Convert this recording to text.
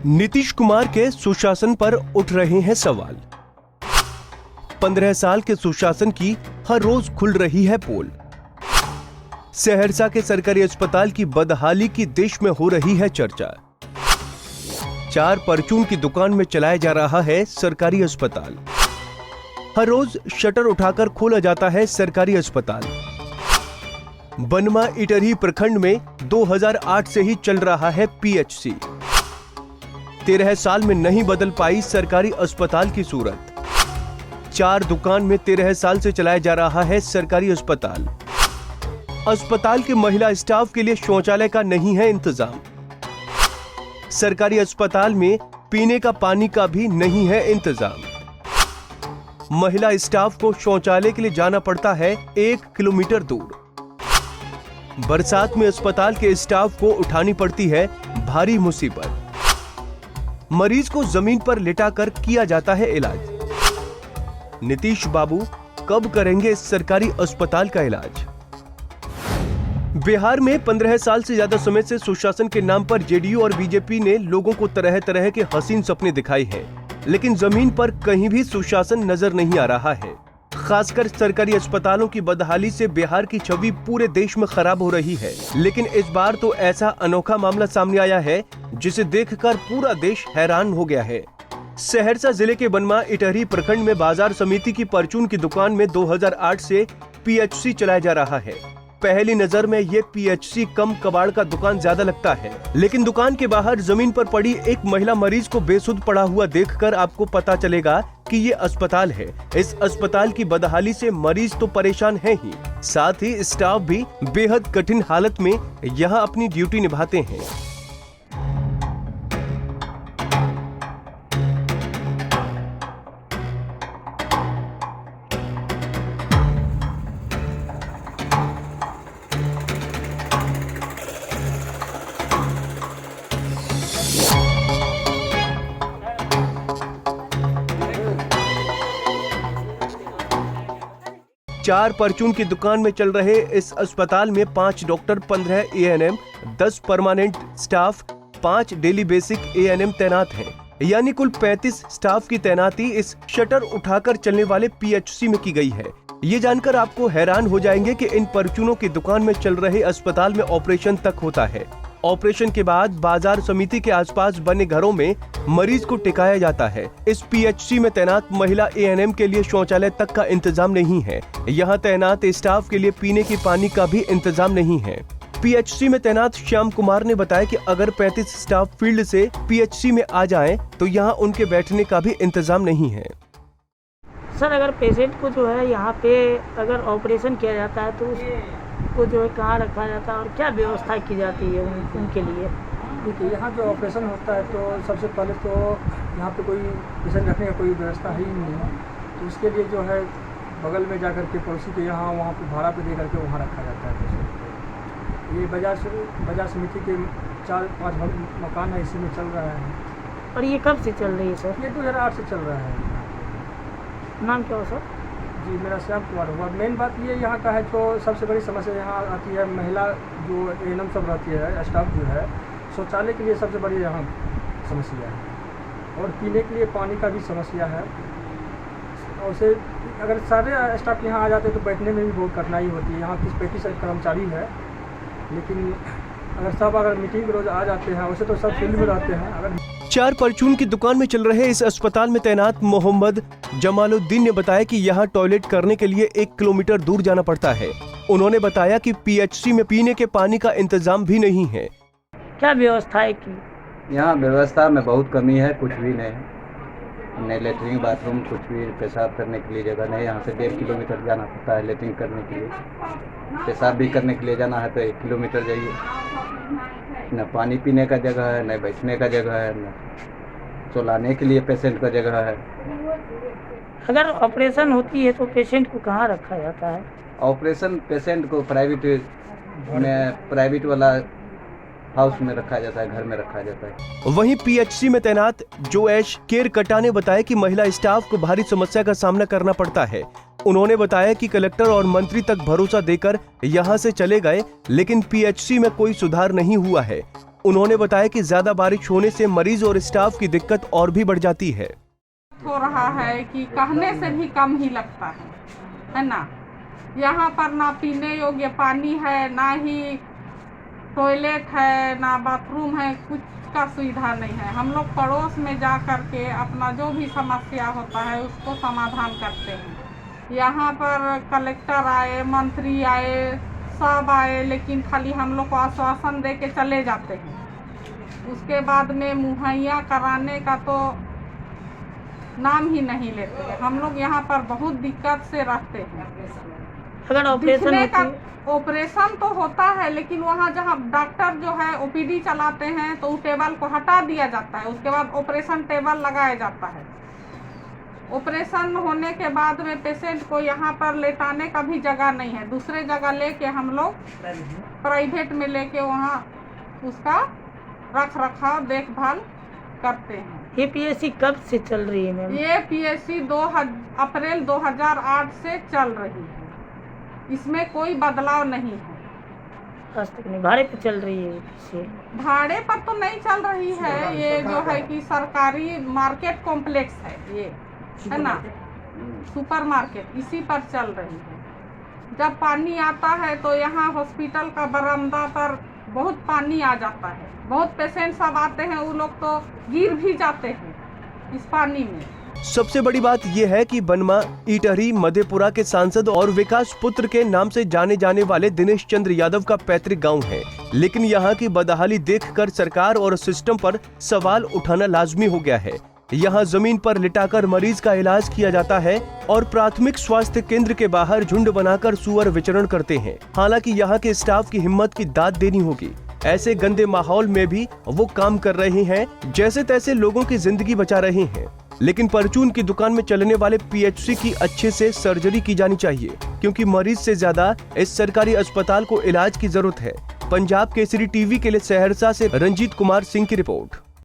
नीतीश कुमार के सुशासन पर उठ रहे हैं सवाल। 15 साल के सुशासन की हर रोज खुल रही है पोल। सहरसा के सरकारी अस्पताल की बदहाली की देश में हो रही है चर्चा। 4 परचून की दुकान में चलाया जा रहा है सरकारी अस्पताल। हर रोज शटर उठाकर खोला जाता है सरकारी अस्पताल। बनमा इटरही प्रखंड में 2008 से ही चल रहा है पीएचसी। 13 साल में नहीं बदल पाई सरकारी अस्पताल की सूरत। 4 दुकान में 13 साल से चलाया जा रहा है सरकारी अस्पताल। अस्पताल के महिला स्टाफ के लिए शौचालय का नहीं है इंतजाम। सरकारी अस्पताल में पीने का पानी का भी नहीं है इंतजाम। महिला स्टाफ को शौचालय के लिए जाना पड़ता है 1 किलोमीटर दूर। बरसात में अस्पताल के स्टाफ को उठानी पड़ती है भारी मुसीबत। मरीज को जमीन पर लिटाकर किया जाता है इलाज। नीतीश बाबू कब करेंगे इस सरकारी अस्पताल का इलाज? बिहार में 15 साल से ज्यादा समय से सुशासन के नाम पर जेडीयू और बीजेपी ने लोगों को तरह तरह के हसीन सपने दिखाए हैं, लेकिन जमीन पर कहीं भी सुशासन नजर नहीं आ रहा है। खासकर सरकारी अस्पतालों की बदहाली से बिहार की छवि पूरे देश में खराब हो रही है। लेकिन इस बार तो ऐसा अनोखा मामला सामने आया है जिसे देखकर पूरा देश हैरान हो गया है। सहरसा जिले के बनमा इटरही प्रखंड में बाजार समिति की परचून की दुकान में 2008 से पीएचसी चलाया जा रहा है। पहली नजर में ये पीएचसी कम कबाड़ का दुकान ज्यादा लगता है, लेकिन दुकान के बाहर जमीन पर पड़ी एक महिला मरीज को बेसुध पड़ा हुआ देखकर आपको पता चलेगा कि ये अस्पताल है। इस अस्पताल की बदहाली से मरीज तो परेशान है ही, साथ ही स्टाफ भी बेहद कठिन हालत में यहाँ अपनी ड्यूटी निभाते हैं। 4 परचून की दुकान में चल रहे इस अस्पताल में 5 doctor, 15 ANM, 10 permanent staff, 5 daily basic ANM तैनात हैं। यानी कुल 35 स्टाफ की तैनाती इस शटर उठाकर चलने वाले पीएचसी में की गई है। ये जानकर आपको हैरान हो जाएंगे कि इन परचूनों की दुकान में चल रहे अस्पताल में ऑपरेशन तक होता है। ऑपरेशन के बाद बाजार समिति के आसपास बने घरों में मरीज को टिकाया जाता है। इस पीएचसी में तैनात महिला एएनएम के लिए शौचालय तक का इंतजाम नहीं है। यहाँ तैनात स्टाफ के लिए पीने की पानी का भी इंतजाम नहीं है। पीएचसी में तैनात श्याम कुमार ने बताया कि अगर 35 स्टाफ फील्ड से पीएचसी में आ जाएं, तो यहाँ उनके बैठने का भी इंतजाम नहीं है। सर, अगर पेशेंट को जो है यहाँ पे अगर ऑपरेशन किया जाता है तो उसको जो है कहाँ रखा जाता है और क्या व्यवस्था की जाती है उनके लिए? देखिए, यहाँ जो ऑपरेशन होता है तो सबसे पहले तो यहाँ पे कोई पेशेंट रखने का कोई व्यवस्था है ही नहीं, तो उसके लिए जो है बगल में जा करके पड़ोसी के यहाँ वहाँ पे भाड़ा पे दे करके वहाँ रखा जाता है पेशेंट को। ये बाजार समिति के 4-5 मकान है, इसी में चल रहा है। और ये कब से चल रही है सर? ये 2008 से चल रहा है। नाम क्या हो सर? जी, मेरा श्याम कुमार हुआ। मेन बात ये यहाँ का है, जो सबसे बड़ी समस्या यहाँ आती है, महिला जो एएनएम सब रहती है, स्टाफ जो है, शौचालय के लिए सबसे बड़ी यहाँ समस्या है और पीने के लिए पानी का भी समस्या है। और उसे अगर सारे स्टाफ यहाँ आ जाते तो बैठने में भी बहुत कठिनाई होती है। यहाँ 30-35 कर्मचारी है, लेकिन अगर मीटिंग रोज आ जाते हैं, वैसे तो सब फील्ड में रहते हैं। अगर 4 परचून की दुकान में चल रहे इस अस्पताल में तैनात मोहम्मद जमालुद्दीन ने बताया कि यहाँ टॉयलेट करने के लिए 1 किलोमीटर दूर जाना पड़ता है। उन्होंने बताया कि पीएचसी में पीने के पानी का इंतजाम भी नहीं है। क्या व्यवस्था है की? यहाँ व्यवस्था में बहुत कमी है, कुछ भी नहीं, नहीं लेटरिन बाथरूम, कुछ भी पेशाब करने के लिए जगह नहीं। यहाँ से 1.5 किलोमीटर जाना पड़ता है लेटरिन करने के लिए। पेशाब भी करने के लिए जाना है तो 1 किलोमीटर जाइए। न पानी पीने का जगह है, न बैठने का जगह है, न चलाने के लिए पेशेंट का जगह है। अगर ऑपरेशन होती है तो पेशेंट को कहाँ रखा जाता है? ऑपरेशन पेशेंट को प्राइवेट वाला हाउस में रखा जाता है, घर में रखा जाता है। वहीं पीएचसी में तैनात जोएश केरकटा ने बताया कि महिला स्टाफ को भारी समस्या का सामना करना पड़ता है। उन्होंने बताया कि कलेक्टर और मंत्री तक भरोसा देकर यहां से चले गए, लेकिन पीएचसी में कोई सुधार नहीं हुआ है। उन्होंने बताया कि ज्यादा बारिश होने से मरीज और स्टाफ की दिक्कत और भी बढ़ जाती है। हो रहा है कि कहने से भी कम ही लगता है ना। यहाँ पर ना पीने योग्य पानी है, ना ही टॉयलेट है, ना बाथरूम है, कुछ का सुविधा नहीं है। हम लोग पड़ोस में जा कर के अपना जो भी समस्या होता है उसको समाधान करते हैं। यहाँ पर कलेक्टर आए, मंत्री आए, सब आए, लेकिन खाली हम लोग को आश्वासन दे के चले जाते हैं। उसके बाद में मुहैया कराने का तो नाम ही नहीं लेते हैं। हम लोग यहाँ पर बहुत दिक्कत से रहते हैं। अगर ऑपरेशन दिखने का होती ऑपरेशन तो होता है, लेकिन वहाँ जहाँ डॉक्टर जो है ओपीडी चलाते हैं तो उस टेबल को हटा दिया जाता है। उसके बाद ऑपरेशन टेबल लगाया जाता है। ऑपरेशन होने के बाद में पेशेंट को यहाँ पर लेटाने का भी जगह नहीं है। दूसरे जगह लेके हम लोग प्राइवेट में लेके वहाँ उसका रख रखाव देखभाल करते हैं। ये पीएससी कब से चल रही है मैम? ये पीएससी अप्रैल 2008 से चल रही है। इसमें कोई बदलाव नहीं है। आज तक नहीं। भाड़े पे चल रही है ये? भाड़े पर तो नहीं चल रही है। ये जो है कि सरकारी मार्केट कॉम्प्लेक्स है, ये है ना, सुपर मार्केट, इसी पर चल रही है। जब पानी आता है तो यहाँ हॉस्पिटल का बरामदा पर बहुत पानी आ जाता है। बहुत पेशेंट सब आते हैं, वो लोग तो गिर भी जाते हैं इस पानी में। सबसे बड़ी बात यह है कि बनमा इटहरी मधेपुरा के सांसद और विकास पुत्र के नाम से जाने जाने वाले दिनेश चंद्र यादव का पैतृक गांव है, लेकिन यहाँ की बदहाली देखकर सरकार और सिस्टम पर सवाल उठाना लाजमी हो गया है। यहाँ जमीन पर लिटाकर मरीज का इलाज किया जाता है और प्राथमिक स्वास्थ्य केंद्र के बाहर झुंड बनाकर सुअर विचरण करते हैं। हालांकि यहाँ के स्टाफ की हिम्मत की दाद देनी होगी। ऐसे गंदे माहौल में भी वो काम कर रहे हैं, जैसे तैसे लोगों की जिंदगी बचा रहे हैं। लेकिन परचून की दुकान में चलने वाले पीएचसी की अच्छे से सर्जरी की जानी चाहिए, क्योंकि मरीज से ज्यादा इस सरकारी अस्पताल को इलाज की जरूरत है। पंजाब केसरी टीवी के लिए सहरसा से रंजीत कुमार सिंह की रिपोर्ट।